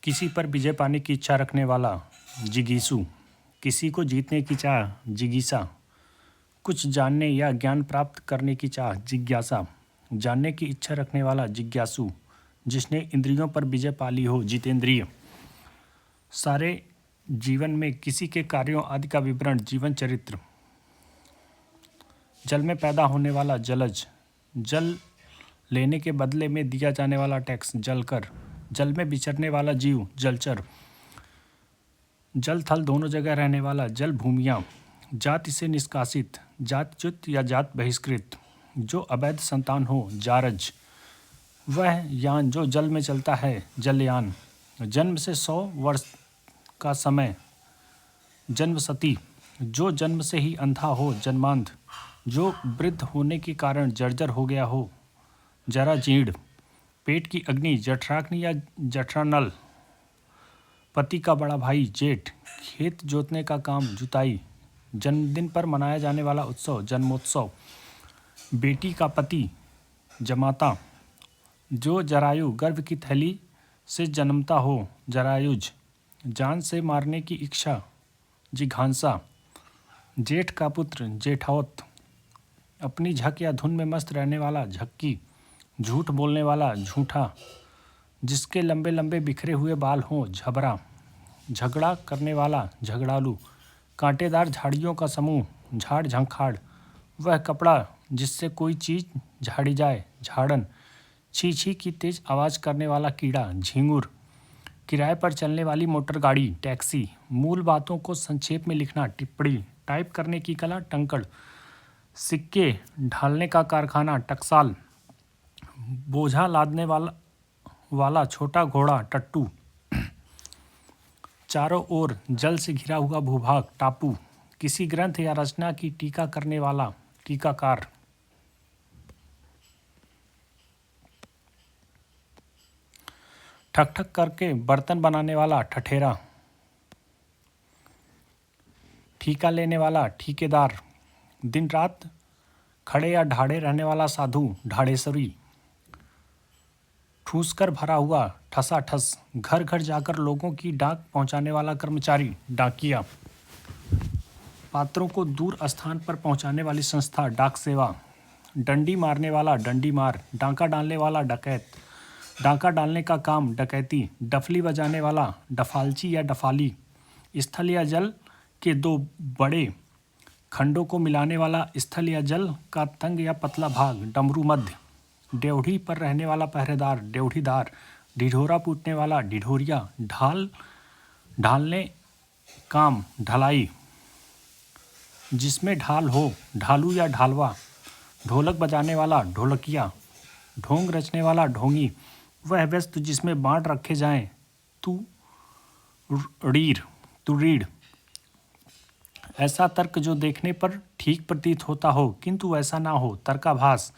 किसी पर विजय पाने की इच्छा रखने वाला जिगीसु, किसी को जीतने की चाह जिगीसा, कुछ जानने या ज्ञान प्राप्त करने की चाह जिज्ञासा, जानने की इच्छा रखने वाला जिज्ञासु, जिसने इंद्रियों पर विजय पा ली हो जितेंद्रिय। सारे जीवन में किसी के कार्यों आदि का विवरण जीवन चरित्र। जल में पैदा होने वाला जलज, जल लेने के बदले में दिया जाने वाला टैक्स जलकर, जल में विचरने वाला जीव जलचर, जल थल दोनों जगह रहने वाला जल भूमियाँ, जाति से निष्कासित जातच्युत या जात बहिष्कृत, जो अवैध संतान हो जारज, वह यान जो जल में चलता है जलयान, जन्म से 100 वर्ष का समय जन्मसती, जो जन्म से ही अंधा हो जन्मांध, जो वृद्ध होने के कारण जर्जर हो गया हो जरा जीर्ण, पेट की अग्नि जठराग्नि या जठरानल, पति का बड़ा भाई जेठ, खेत जोतने का काम जुताई, जन्मदिन पर मनाया जाने वाला उत्सव जन्मोत्सव, बेटी का पति जमाता, जो जरायु गर्भ की थैली से जन्मता हो जरायुज, जान से मारने की इच्छा जिघांसा, जेठ का पुत्र जेठौत, अपनी झक या धुन में मस्त रहने वाला झक्की, झूठ बोलने वाला झूठा, जिसके लंबे लंबे बिखरे हुए बाल हों झबरा, झगड़ा करने वाला झगड़ालू, कांटेदार झाड़ियों का समूह झाड़ झंखाड़, वह कपड़ा जिससे कोई चीज़ झाड़ी जाए झाड़न, छी छी की तेज आवाज़ करने वाला कीड़ा झींगुर, किराए पर चलने वाली मोटर गाड़ी टैक्सी, मूल बातों को संक्षेप में लिखना टिप्पणी, टाइप करने की कला टंकड़, सिक्के ढालने का कारखाना टकसाल, बोझा लादने वाला छोटा घोड़ा टट्टू, चारों ओर जल से घिरा हुआ भूभाग टापू, किसी ग्रंथ या रचना की टीका करने वाला टीकाकार, ठक ठक करके बर्तन बनाने वाला ठठेरा, ठीका लेने वाला ठेकेदार, दिन रात खड़े या ढाड़े रहने वाला साधु ढाड़ेसरी, ठूस कर भरा हुआ ठसाठस, घर घर जाकर लोगों की डाक पहुंचाने वाला कर्मचारी डाकिया, पात्रों को दूर स्थान पर पहुंचाने वाली संस्था डाक सेवा, डंडी मारने वाला डंडी मार, डांका डालने वाला डकैत, डांका डालने का काम डकैती, डफली बजाने वाला डफालची या डफाली, स्थल या जल के दो बड़े खंडों को मिलाने वाला स्थल या जल का तंग या पतला भाग डमरू मध्य, ड्योढ़ी पर रहने वाला पहरेदार ड्योढ़ीदार, ढिढोरा पीटने वाला ढिढोरिया, ढाल ढालने काम ढलाई, जिसमें ढाल हो ढालू या ढालवा, ढोलक बजाने वाला ढोलकिया, ढोंग रचने वाला ढोंगी, वह वस्तु जिसमें बाँट रखे जाएं तू रीढ़, ऐसा तर्क जो देखने पर ठीक प्रतीत होता हो किंतु वैसा ना हो तर्काभास,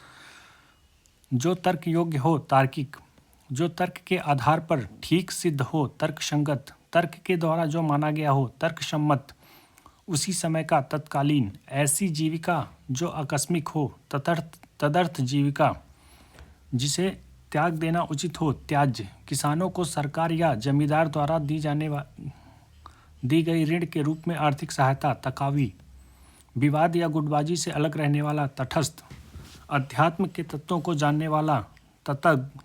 जो तर्क योग्य हो तार्किक, जो तर्क के आधार पर ठीक सिद्ध हो तर्कसंगत, तर्क के द्वारा जो माना गया हो तर्कसम्मत, उसी समय का तत्कालीन, ऐसी जीविका जो आकस्मिक हो तदर्थ जीविका, जिसे त्याग देना उचित हो त्याज्य, किसानों को सरकार या जमींदार द्वारा दी गई ऋण के रूप में आर्थिक सहायता तकावी, विवाद या गुटबाजी से अलग रहने वाला तटस्थ, अध्यात्म के तत्वों को जानने वाला तत्ज्ञ,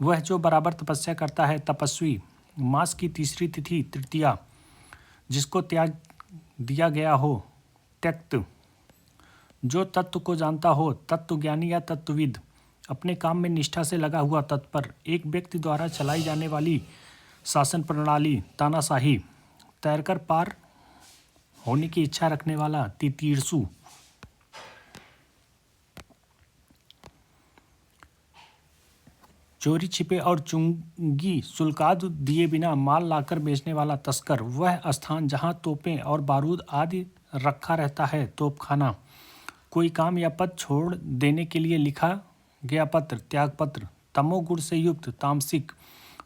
वह जो बराबर तपस्या करता है तपस्वी, मास की तीसरी तिथि तृतीया, जिसको त्याग दिया गया हो त्यक्त, जो तत्व को जानता हो तत्वज्ञानी या तत्वविद, अपने काम में निष्ठा से लगा हुआ तत्पर, एक व्यक्ति द्वारा चलाई जाने वाली शासन प्रणाली तानाशाही, तैरकर पार होने की इच्छा रखने वाला तितीर्षु, चोरी छिपे और चुंगी शुल्काद दिए बिना माल लाकर बेचने वाला तस्कर, वह स्थान जहाँ तोपें और बारूद आदि रखा रहता है तोपखाना, कोई काम या पद छोड़ देने के लिए लिखा गया पत्र त्यागपत्र, तमोगुण से युक्त तामसिक,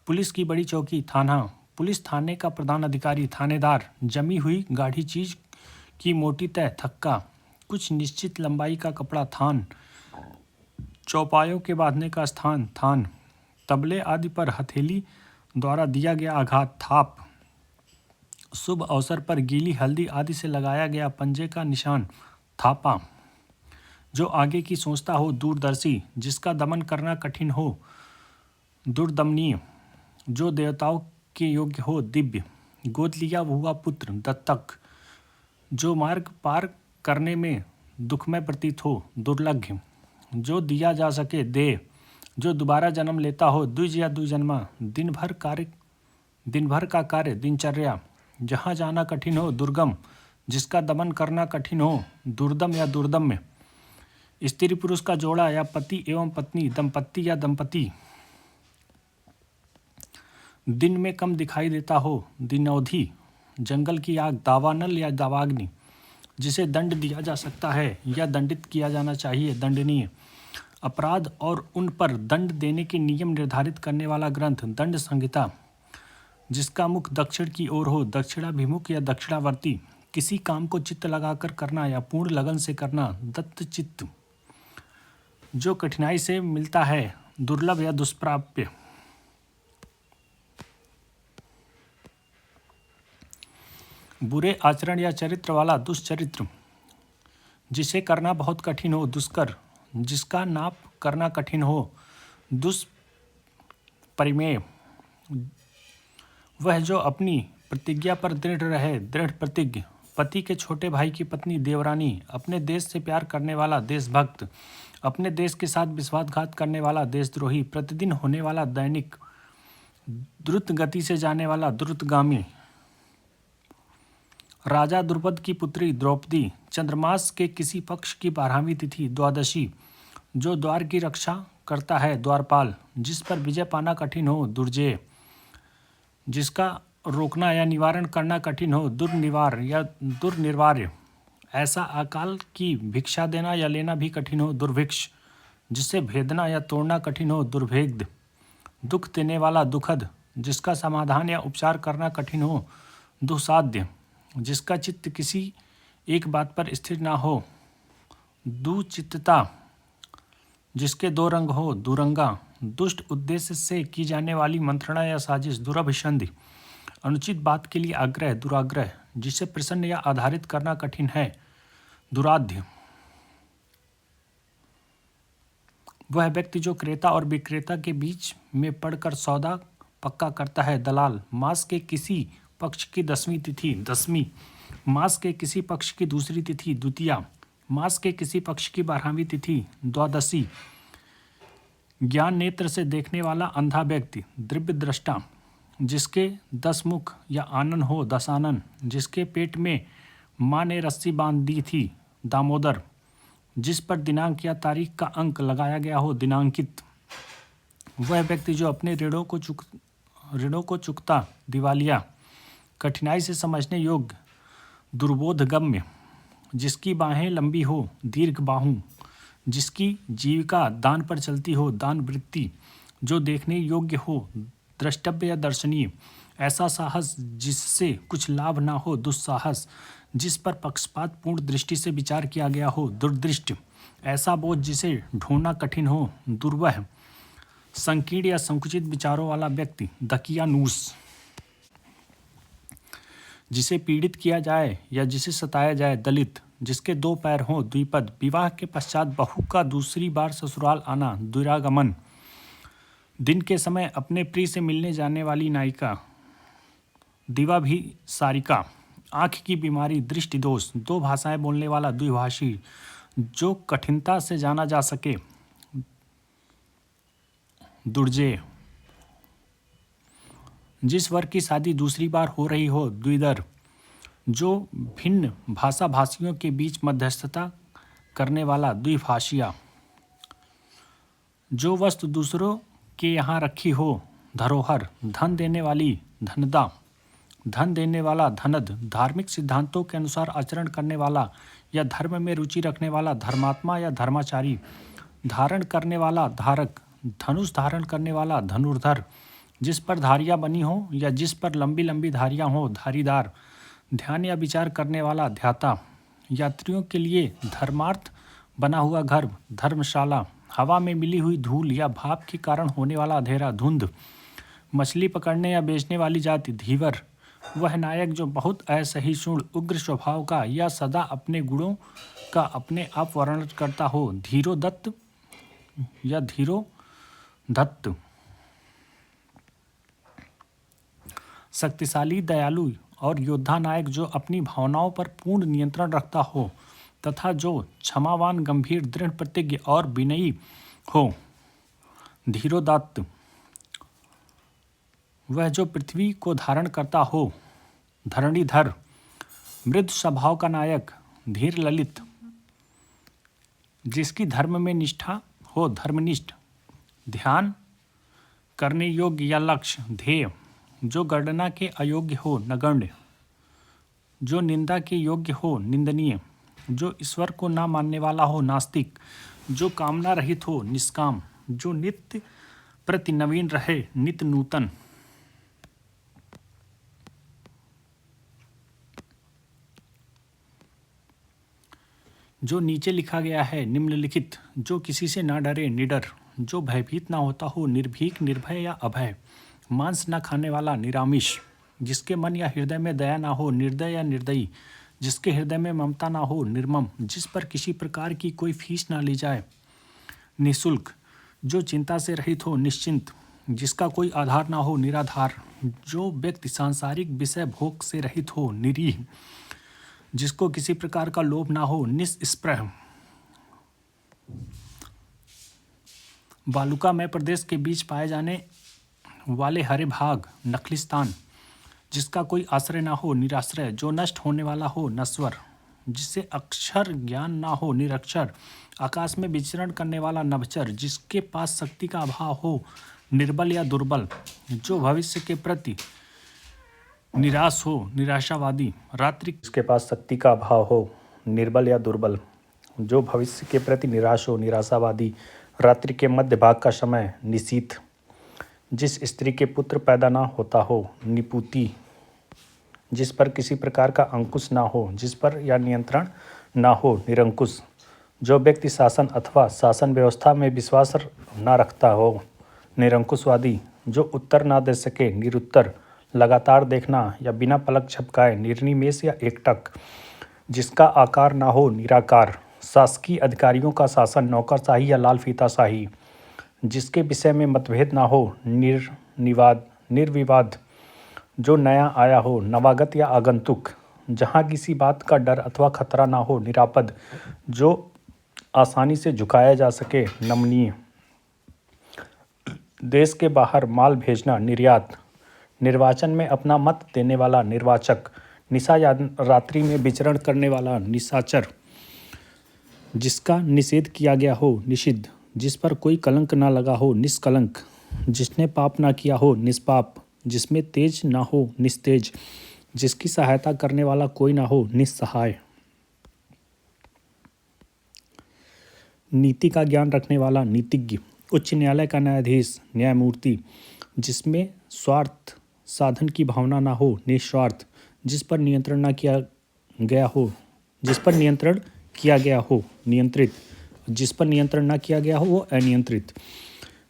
पुलिस की बड़ी चौकी थाना, पुलिस थाने का प्रधान अधिकारी थानेदार, जमी हुई गाढ़ी चीज की मोटी तय थक्का, कुछ निश्चित लंबाई का कपड़ा थान, चौपायों के बांधने का स्थान, थान। तबले आदि पर हथेली द्वारा दिया गया आघात, थाप। शुभ अवसर पर गीली हल्दी आदि से लगाया गया पंजे का निशान, थापा। जो आगे की सोचता हो, दूरदर्शी। जिसका दमन करना कठिन हो, दुर्दमनीय। जो देवताओं के योग्य हो, दिव्य। गोद लिया हुआ पुत्र, दत्तक। जो मार्ग पार करने में दुखमय प्रतीत हो, दुर्लभ। जो दिया जा सके, दे। जो दोबारा जन्म लेता हो, द्विज या द्विजन्मा। दिन भर का कार्य, दिनचर्या। जहाँ जाना कठिन हो, दुर्गम। जिसका दमन करना कठिन हो, दुर्दम या दुर्दम्य। स्त्री पुरुष का जोड़ा या पति एवं पत्नी, दंपत्ति या दंपति। दिन में कम दिखाई देता हो, दिनौधी। जंगल की आग, दावानल या दावाग्नि। जिसे दंड दिया जा सकता है या दंडित किया जाना चाहिए, दंडनीय। अपराध और उन पर दंड देने के नियम निर्धारित करने वाला ग्रंथ, दंड संहिता। जिसका मुख दक्षिण की ओर हो, दक्षिणाभिमुख या दक्षिणावर्ती। किसी काम को चित्त लगाकर करना या पूर्ण लगन से करना, दत्त चित्त। जो कठिनाई से मिलता है, दुर्लभ या दुष्प्राप्य। बुरे आचरण या चरित्र वाला, दुष्चरित्र। जिसे करना बहुत कठिन हो, दुष्कर। जिसका नाप करना कठिन हो, दुष्परिमेय। वह जो अपनी प्रतिज्ञा पर दृढ़ रहे, दृढ़ प्रतिज्ञ। पति के छोटे भाई की पत्नी, देवरानी। अपने देश से प्यार करने वाला, देशभक्त। अपने देश के साथ विश्वासघात करने वाला, देशद्रोही। प्रतिदिन होने वाला, दैनिक। द्रुत गति से जाने वाला, द्रुतगामी। राजा द्रुपद की पुत्री, द्रौपदी। चंद्रमास के किसी पक्ष की 12वीं तिथि, द्वादशी। जो द्वार की रक्षा करता है, द्वारपाल। जिस पर विजय पाना कठिन हो, दुर्जय। जिसका रोकना या निवारण करना कठिन हो, दुर्निवार या दुर्निवार्य। ऐसा अकाल की भिक्षा देना या लेना भी कठिन हो, दुर्भिक्ष। जिसे भेदना या तोड़ना कठिन हो, दुर्भेद्य। दुख देने वाला, दुखद। जिसका समाधान या उपचार करना कठिन हो, दुस्साध्य। जिसका चित्त किसी एक बात पर स्थिर ना हो, दुचित्तता। जिसके दो रंग हो, दुरंगा। दुष्ट उद्देश्य से की जाने वाली मंत्रणा या साजिश, दुरभिसंधि। अनुचित बात के लिए आग्रह, दुराग्रह। जिसे प्रसन्न या आधारित करना कठिन है, दुराध्य। वह व्यक्ति जो क्रेता और विक्रेता के बीच में पड़कर सौदा पक्का करता है, दलाल। मास के किसी पक्ष की 10वीं तिथि, दसवीं। मास के किसी पक्ष की दूसरी तिथि, द्वितीया। मास के किसी पक्ष की 12वीं तिथि, द्वादशी। ज्ञान नेत्र से देखने वाला, अंधा व्यक्ति, दिव्य दृष्टा। जिसके 10 मुख या आनन हो, दशानन। जिसके पेट में माँ ने रस्सी बांध दी थी, दामोदर। जिस पर दिनांक या तारीख का अंक लगाया गया हो, दिनांकित। वह व्यक्ति जो अपने ऋणों को चुकता, दिवालिया। कठिनाई से समझने योग्य, दुर्बोधगम्य। जिसकी बाहें लंबी हो, दीर्घ बाहु। जिसकी जीविका दान पर चलती हो, दान वृत्ति। जो देखने योग्य हो, द्रष्टव्य या दर्शनीय। ऐसा साहस जिससे कुछ लाभ ना हो, दुस्साहस। जिस पर पक्षपात पूर्ण दृष्टि से विचार किया गया हो, दुर्दृष्ट। ऐसा बोझ जिसे ढोना कठिन हो, दुर्वह। संकीर्ण या संकुचित विचारों वाला व्यक्ति, दकियानूस। जिसे पीड़ित किया जाए या जिसे सताया जाए, दलित। जिसके 2 पैर हों, द्विपद। विवाह के पश्चात बहू का दूसरी बार ससुराल आना, दुरागमन। दिन के समय अपने प्रिय से मिलने जाने वाली नायिका, दिवाभिसारिका। आँख की बीमारी, दृष्टि दोष। 2 भाषाएं बोलने वाला, द्विभाषी। जो कठिनता से जाना जा सके, दुर्जेय। जिस वर्ग की शादी दूसरी बार हो रही हो, द्विदर। जो भिन्न भाषा भाषियों के बीच मध्यस्थता करने वाला, द्विभाषिया। जो वस्तु दूसरों के यहाँ रखी हो, धरोहर। धन देने वाली, धनदा। धन देने वाला, धनद। धार्मिक सिद्धांतों के अनुसार आचरण करने वाला या धर्म में रुचि रखने वाला, धर्मात्मा या धर्माचारी। धारण करने वाला, धारक। धनुष धारण करने वाला, धनुर्धर। जिस पर धारियाँ बनी हो या जिस पर लंबी लंबी धारियाँ हो, धारीदार। ध्यान या विचार करने वाला, ध्याता। यात्रियों के लिए धर्मार्थ बना हुआ घर, धर्मशाला। हवा में मिली हुई धूल या भाप के कारण होने वाला अंधेरा धुंध। मछली पकड़ने या बेचने वाली जाति धीवर। वह नायक जो बहुत असहिष्णु उग्र स्वभाव का या सदा अपने गुणों का अपने आप वर्णन करता हो धीरोदत्त या धीरोधत्त। शक्तिशाली दयालु और योद्धा नायक जो अपनी भावनाओं पर पूर्ण नियंत्रण रखता हो तथा जो क्षमावान गंभीर दृढ़ प्रतिज्ञ और विनयी हो धीरोदात्त। वह जो पृथ्वी को धारण करता हो धरणीधर। मृदु स्वभाव का नायक धीर ललित। जिसकी धर्म में निष्ठा हो धर्मनिष्ठ। ध्यान करने योग्य या लक्ष्य ध्येय। जो गणना के अयोग्य हो नगण्य। जो निंदा के योग्य हो निंदनीय। जो ईश्वर को ना मानने वाला हो नास्तिक। जो कामना रहित हो निष्काम। जो नित्य प्रति नवीन रहे नित्य नूतन। जो नीचे लिखा गया है निम्नलिखित। जो किसी से ना डरे निडर। जो भयभीत ना होता हो निर्भीक निर्भय या अभय। मांस ना खाने वाला निरामिष। जिसके मन या हृदय में दया ना हो निर्दय या निर्दयी। जिसके हृदय में ममता ना हो निर्मम। जिस पर किसी प्रकार की कोई फीस ना ली जाए निःशुल्क। जो चिंता से रहित हो निश्चिंत। जिसका कोई आधार ना हो निराधार। जो व्यक्ति सांसारिक विषय भोग से रहित हो निरीह। जिसको किसी प्रकार का लोभ ना हो निस्पृह। वालुकामय प्रदेश के बीच पाए जाने वाले हरे भाग नखलिस्तान। जिसका कोई आश्रय ना हो निराश्रय। जो नष्ट होने वाला हो नश्वर। जिसे अक्षर ज्ञान ना हो निरक्षर। आकाश में विचरण करने वाला नभचर। जिसके पास शक्ति का अभाव हो निर्बल या दुर्बल। जो भविष्य के प्रति निराश हो निराशावादी। रात्रि जिसके पास शक्ति का अभाव हो निर्बल या दुर्बल। जो भविष्य के प्रति निराश हो निराशावादी। रात्रि के मध्य भाग का समय निशीथ। जिस स्त्री के पुत्र पैदा ना होता हो निपुती। जिस पर किसी प्रकार का अंकुश ना हो जिस पर या नियंत्रण ना हो निरंकुश। जो व्यक्ति शासन अथवा शासन व्यवस्था में विश्वास ना रखता हो निरंकुशवादी। जो उत्तर ना दे सके निरुत्तर। लगातार देखना या बिना पलक झपकाए निर्निमेष या एकटक। जिसका आकार ना हो निराकार। शासकीय अधिकारियों का शासन नौकरशाही या लाल फीताशाही। जिसके विषय में मतभेद ना हो निर्विवाद। जो नया आया हो नवागत या आगंतुक। जहाँ किसी बात का डर अथवा खतरा ना हो निरापद। जो आसानी से झुकाया जा सके नमनीय। देश के बाहर माल भेजना निर्यात। निर्वाचन में अपना मत देने वाला निर्वाचक। निशा या रात्रि में विचरण करने वाला निशाचर। जिसका निषेध किया गया हो निषिद्ध। जिस पर कोई कलंक ना लगा हो निष्कलंक। जिसने पाप ना किया हो निष्पाप। जिसमें तेज ना हो निस्तेज। जिसकी सहायता करने वाला कोई ना हो निस्सहाय। नीति का ज्ञान रखने वाला नीतिज्ञ। उच्च न्यायालय का न्यायाधीश न्यायमूर्ति। जिसमें स्वार्थ साधन की भावना ना हो निस्वार्थ। जिस पर नियंत्रण ना किया गया हो जिस पर नियंत्रण किया गया हो नियंत्रित। जिस पर नियंत्रण ना किया गया हो वो अनियंत्रित।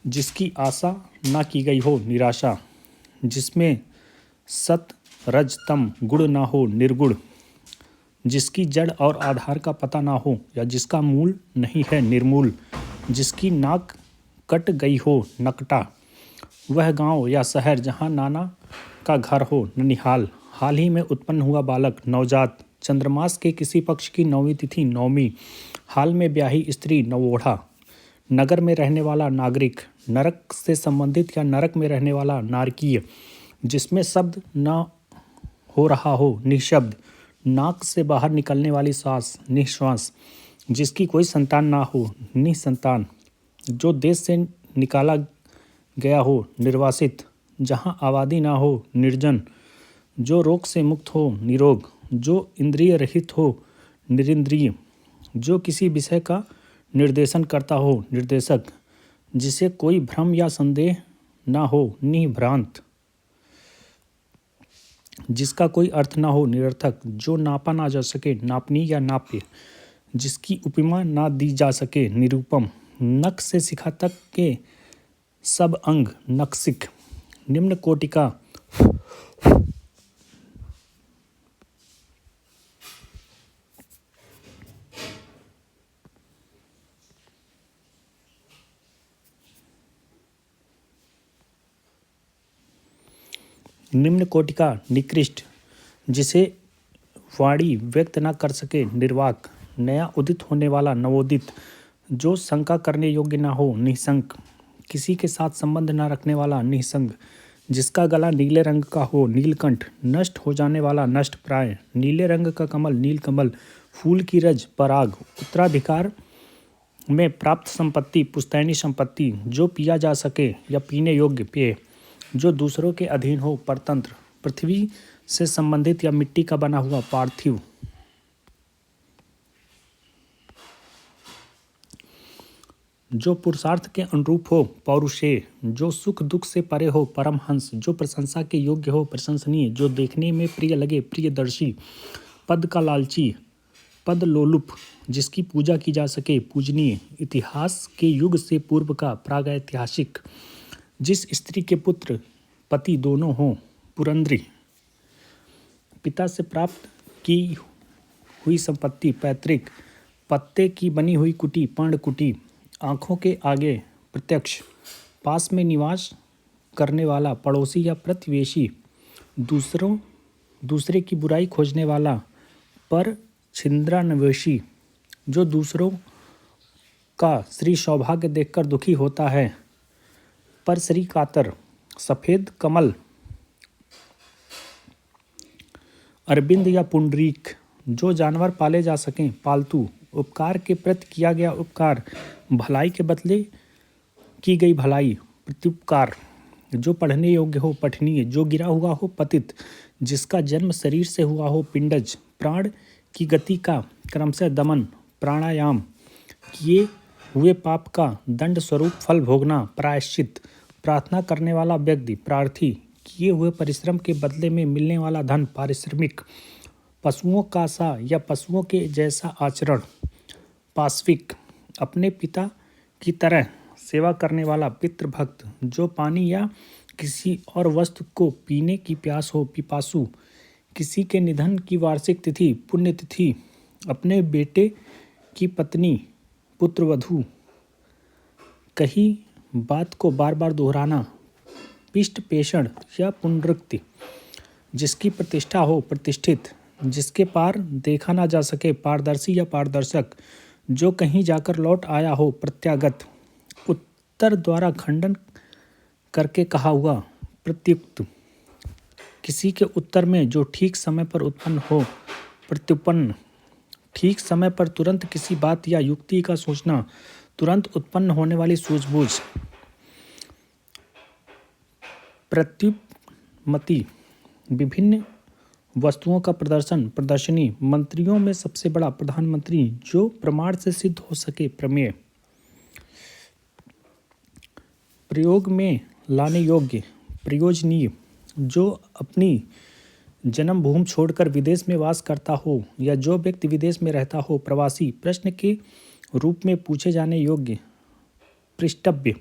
जिसकी आशा ना की गई हो निराशा। जिसमें सत रज तम गुण ना हो निर्गुण। जिसकी जड़ और आधार का पता ना हो या जिसका मूल नहीं है निर्मूल। जिसकी नाक कट गई हो नकटा। वह गांव या शहर जहां नाना का घर हो ननिहाल। हाल ही में उत्पन्न हुआ बालक नवजात। चंद्रमास के किसी पक्ष की नौवीं तिथि नवमी। हाल में ब्याही स्त्री नवोढ़ा। नगर में रहने वाला नागरिक। नरक से संबंधित या नरक में रहने वाला नारकीय। जिसमें शब्द न हो रहा हो निःशब्द। नाक से बाहर निकलने वाली सांस निःश्वास। जिसकी कोई संतान ना हो निसंतान। जो देश से निकाला गया हो निर्वासित। जहाँ आबादी ना हो निर्जन। जो रोग से मुक्त हो निरोग। जो इंद्रिय रहित हो निरिंद्रिय। जो किसी विषय का निर्देशन करता हो निर्देशक। जिसे कोई भ्रम या संदेह ना हो निभ्रांत। जिसका कोई अर्थ ना हो निरर्थक। जो नापा ना जा सके नापनी या नाप्य। जिसकी उपमा ना दी जा सके निरूपम। नख से शिखा तक के सब अंग नखशिख। निम्न कोटि का निम्न कोटि का निकृष्ट, जिसे वाणी व्यक्त न कर सके निर्वाक। नया उदित होने वाला नवोदित, जो शंका करने योग्य न हो निःशंक। किसी के साथ संबंध न रखने वाला निःसंग, जिसका गला नीले रंग का हो नीलकंठ। नष्ट हो जाने वाला नष्ट प्राय, नीले रंग का कमल नीलकमल। फूल की रज पराग, उत्तराधिकार में प्राप्त संपत्ति पुश्तैनी संपत्ति। जो पिया जा सके या पीने योग्य पेय, जो दूसरों के अधीन हो परतंत्र। पृथ्वी से संबंधित या मिट्टी का बना हुआ पार्थिव। जो पुरुषार्थ के अनुरूप हो पौरुषेय, जो सुख दुख से परे हो परमहंस। जो प्रशंसा के योग्य हो प्रशंसनीय, जो देखने में प्रिय लगे प्रियदर्शी। पद का लालची पद लोलुप, जिसकी पूजा की जा सके पूजनीय। इतिहास के युग से पूर्व का प्रागैतिहासिक, जिस स्त्री के पुत्र पति दोनों हों पुरंद्री। पिता से प्राप्त की हुई संपत्ति पैतृक। पत्ते की बनी हुई कुटी पर्णकुटी। आँखों के आगे प्रत्यक्ष, पास में निवास करने वाला पड़ोसी या प्रतिवेशी। दूसरे की बुराई खोजने वाला पर छिंद्रान्वेषी, जो दूसरों का श्री सौभाग्य देखकर दुखी होता है। पर श्री कातर, सफ़ेद कमल अरविंद या पुंडरीक, जो जानवर पाले जा सकें पालतू। उपकार के प्रति किया गया उपकार, भलाई के बदले की गई भलाई प्रत्युपकार। जो पढ़ने योग्य हो पठनीय, जो गिरा हुआ हो पतित। जिसका जन्म शरीर से हुआ हो पिंडज। प्राण की गति का क्रमशः दमन प्राणायाम। किए हुए पाप का दंड स्वरूप फल भोगना प्रायश्चित। प्रार्थना करने वाला व्यक्ति प्रार्थी। किए हुए परिश्रम के बदले में मिलने वाला धन पारिश्रमिक। पशुओं का सा या पशुओं के जैसा आचरण पाश्विक। अपने पिता की तरह सेवा करने वाला पितृभक्त। जो पानी या किसी और वस्तु को पीने की प्यास हो पिपासु। किसी के निधन की वार्षिक तिथि पुण्यतिथि। अपने बेटे की पत्नी पुत्रवधू। कही बात को बार बार दोहराना पिष्ट पेषण या पुनरुक्ति। जिसकी प्रतिष्ठा हो प्रतिष्ठित। जिसके पार देखा ना जा सके पारदर्शी या पारदर्शक। जो कहीं जाकर लौट आया हो प्रत्यागत। उत्तर द्वारा खंडन करके कहा हुआ प्रत्युक्त। किसी के उत्तर में जो ठीक समय पर उत्पन्न हो प्रत्युत्पन्न। ठीक समय पर तुरंत किसी बात या युक्ति का सोचना, तुरंत उत्पन्न होने वाली सूझबूझ। प्रत्युत्पत्ति, विभिन्न वस्तुओं का प्रदर्शन प्रदर्शनी। मंत्रियों में सबसे बड़ा प्रधानमंत्री, जो प्रमाण से सिद्ध हो सके प्रमेय। प्रयोग में लाने योग्य प्रयोजनीय, जो अपनी जन्मभूमि छोड़कर विदेश में वास करता हो या जो व्यक्ति विदेश में रहता हो प्रवासी। प्रश्न के रूप में पूछे जाने योग्य पृष्ठव्य।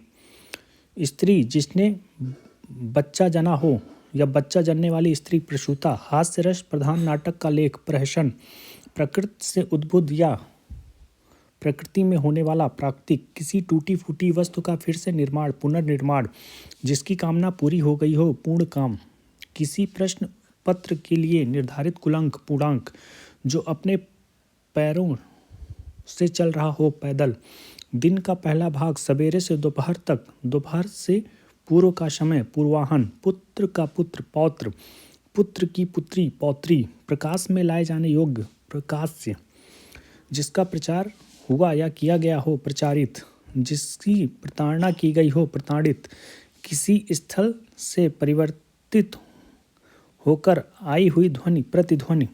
स्त्री जिसने बच्चा जना हो या बच्चा जनने वाली स्त्री प्रसूता। हास्य रस प्रधान नाटक का लेख प्रहसन। प्रकृति से उद्भुत या प्रकृति में होने वाला प्राकृतिक। किसी टूटी फूटी वस्तु का फिर से निर्माण पुनर्निर्माण। जिसकी कामना पूरी हो गई हो पूर्ण काम। किसी प्रश्न पत्र के लिए निर्धारित कुलंक पूर्णांक। जो अपने पैरों से चल रहा हो पैदल। दिन का पहला भाग सवेरे से दोपहर तक, दोपहर से पूर्व का समय पूर्वाहन। पुत्र का पुत्र पौत्र, पुत्र की पुत्री पौत्री। प्रकाश में लाए जाने योग्य प्रकाश्य। जिसका प्रचार हुआ या किया गया हो प्रचारित। जिसकी प्रताड़ना की गई हो प्रताड़ित। किसी स्थल से परिवर्तित होकर आई हुई ध्वनि प्रतिध्वनि।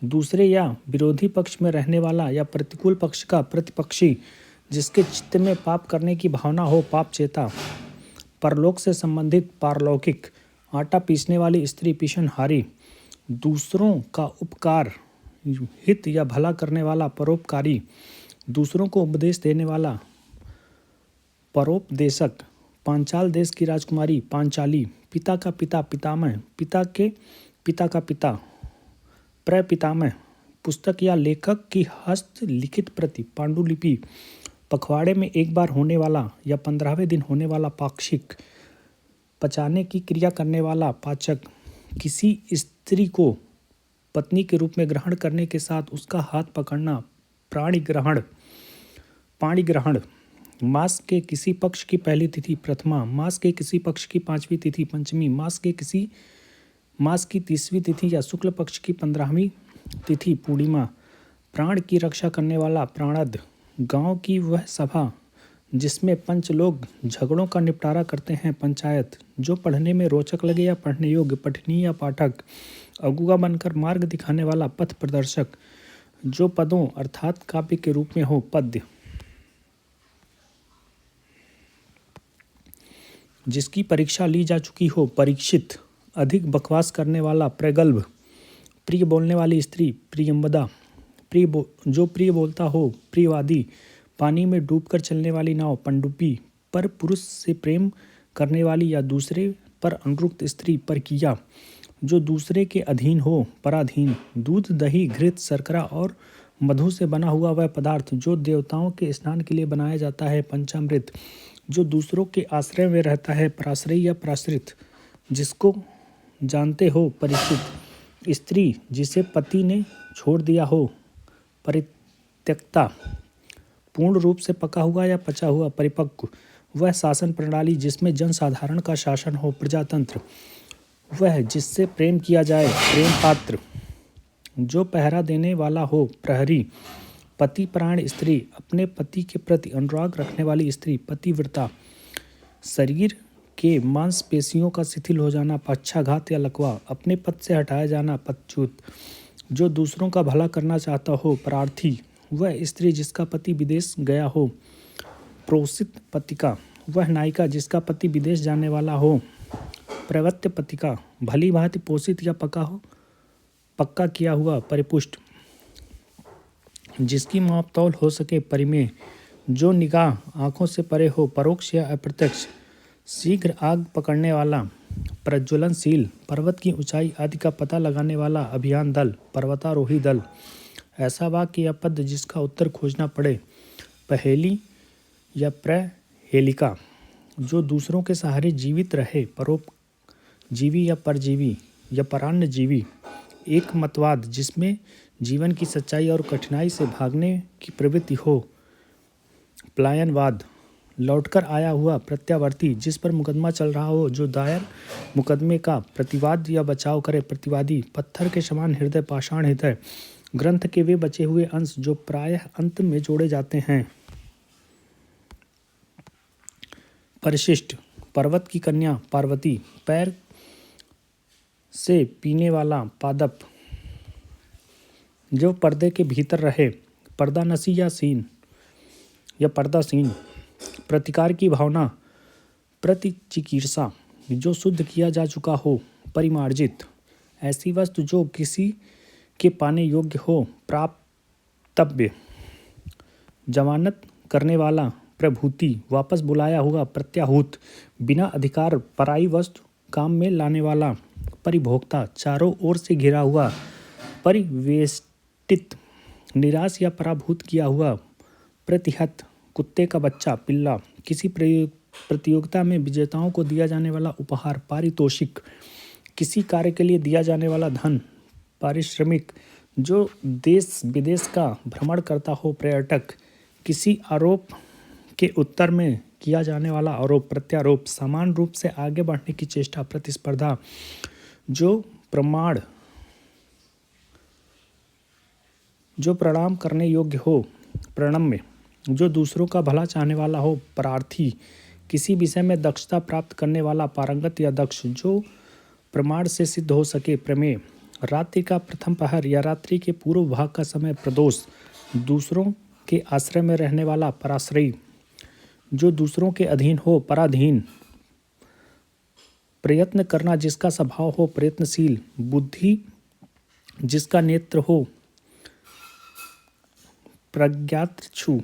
दूसरे या विरोधी पक्ष में रहने वाला या प्रतिकूल पक्ष का प्रतिपक्षी। जिसके चित्त में पाप करने की भावना हो पाप चेता। परलोक से संबंधित पारलौकिक। आटा पीसने वाली स्त्री पीषणहारी। दूसरों का उपकार हित या भला करने वाला परोपकारी। दूसरों को उपदेश देने वाला परोपदेशक, पांचाल देश की राजकुमारी पांचाली, पिता का पिता पितामह, पिता के पिता का पिता प्रपितामह, पुस्तक या लेखक की हस्त लिखित प्रति पांडुलिपि, पखवाड़े में एक बार होने वाला या 15वें दिन होने वाला पाक्षिक, पचाने की क्रिया करने वाला पाचक, किसी स्त्री को पत्नी के रूप में ग्रहण करने के साथ उसका हाथ पकड़ना पाणी ग्रहण, मास के किसी पक्ष की पहली तिथि प्रथमा, मास के किसी पक्ष की 5वीं तिथि पंचमी, मास की 30वीं तिथि या शुक्ल पक्ष की 15वीं तिथि पूर्णिमा, प्राण की रक्षा करने वाला प्राणद, गांव की वह सभा जिसमें पंच लोग झगड़ों का निपटारा करते हैं पंचायत, जो पढ़ने में रोचक लगे या पढ़ने योग्य, पठनीय या पाठक, अगुआ बनकर मार्ग दिखाने वाला पथ प्रदर्शक, जो पदों अर्थात काव्य के रूप में हो पद्य, जिसकी परीक्षा ली जा चुकी हो परीक्षित, अधिक बकवास करने वाला प्रगल्भ, प्रिय बोलने वाली स्त्री प्रियंवदा, जो प्रिय बोलता हो प्रियवादी, पानी में डूबकर चलने वाली नाव पनडुब्बी, पर पुरुष से प्रेम करने वाली या दूसरे पर अनुरक्त स्त्री परकीया, जो दूसरे के अधीन हो पराधीन, दूध दही घृत शर्करा और मधु से बना हुआ वह पदार्थ जो देवताओं के स्नान के लिए बनाया जाता है पंचामृत, जो दूसरों के आश्रय में रहता है पराश्रयी या पराश्रित, जिसको जानते हो परिचित, स्त्री जिसे पति ने छोड़ दिया हो परित्यक्ता, पूर्ण रूप से पका हुआ या पचा हुआ परिपक्व, वह शासन प्रणाली जिसमें जनसाधारण का शासन हो प्रजातंत्र, वह जिससे प्रेम किया जाए प्रेम पात्र, जो पहरा देने वाला हो प्रहरी, पति प्राण स्त्री, अपने पति के प्रति अनुराग रखने वाली स्त्री पतिव्रता, शरीर के मांसपेशियों का शिथिल हो जाना पक्षाघात या लकवा, अपने पद से हटाया जाना पदच्युत, जो दूसरों का भला करना चाहता हो प्रार्थी, वह स्त्री जिसका पति विदेश गया हो प्रोसित पतिका, वह नायिका जिसका पति विदेश जाने वाला हो प्रवृत्त पतिका, भली भांति पोषित या पक्का किया हुआ परिपुष्ट, जिसकी मापतौल हो सके परिमेय, जो निगाह आँखों से परे हो परोक्ष या अप्रत्यक्ष, शीघ्र आग पकड़ने वाला प्रज्वलनशील, पर्वत की ऊंचाई आदि का पता लगाने वाला अभियान दल पर्वतारोही दल, ऐसा वाक्य या पद जिसका उत्तर खोजना पड़े पहेली या प्रहेलिका, जो दूसरों के सहारे जीवित रहे परोपजीवी या परजीवी या परान्न जीवी, एक मतवाद जिसमें जीवन की सच्चाई और कठिनाई से भागने की प्रवृत्ति हो पलायनवाद, लौटकर आया हुआ प्रत्यावर्ती जिस पर मुकदमा चल रहा हो, जो दायर मुकदमे का प्रतिवाद या बचाव करे प्रतिवादी, पत्थर के समान हृदय पाषाण हृदय, ग्रंथ के वे बचे हुए अंश जो प्रायः अंत में जोड़े जाते हैं, परिशिष्ट, पर्वत की कन्या पार्वती, पैर से पीने वाला पादप, जो पर्दे के भीतर रहे पर्दानसी या सीन या पर्दासीन, प्रतिकार की भावना प्रतिचिकीर्षा, जो शुद्ध किया जा चुका हो परिमार्जित, ऐसी वस्तु जो किसी के पाने योग्य हो प्राप्तव्य, जमानत करने वाला प्रभूति, वापस बुलाया हुआ प्रत्याहूत, बिना अधिकार पराई वस्तु काम में लाने वाला परिभोक्ता, चारों ओर से घिरा हुआ परिवेष्टित, निराश या पराभूत किया हुआ प्रतिहत, कुत्ते का बच्चा पिल्ला, किसी प्रतियोगिता में विजेताओं को दिया जाने वाला उपहार पारितोषिक, किसी कार्य के लिए दिया जाने वाला धन पारिश्रमिक, जो देश विदेश का भ्रमण करता हो पर्यटक, किसी आरोप के उत्तर में किया जाने वाला आरोप प्रत्यारोप, समान रूप से आगे बढ़ने की चेष्टा प्रतिस्पर्धा, जो प्रणाम करने योग्य हो प्रणम्य, जो दूसरों का भला चाहने वाला हो प्रार्थी, किसी विषय में दक्षता प्राप्त करने वाला पारंगत या दक्ष, जो प्रमाण से सिद्ध हो सके प्रमेय, रात्रि का प्रथम पहर या रात्रि के पूर्व भाग का समय प्रदोष, दूसरों के आश्रय में रहने वाला पराश्रयी, जो दूसरों के अधीन हो पराधीन, प्रयत्न करना जिसका स्वभाव हो प्रयत्नशील, बुद्धि जिसका नेत्र हो प्रज्ञाचक्षु,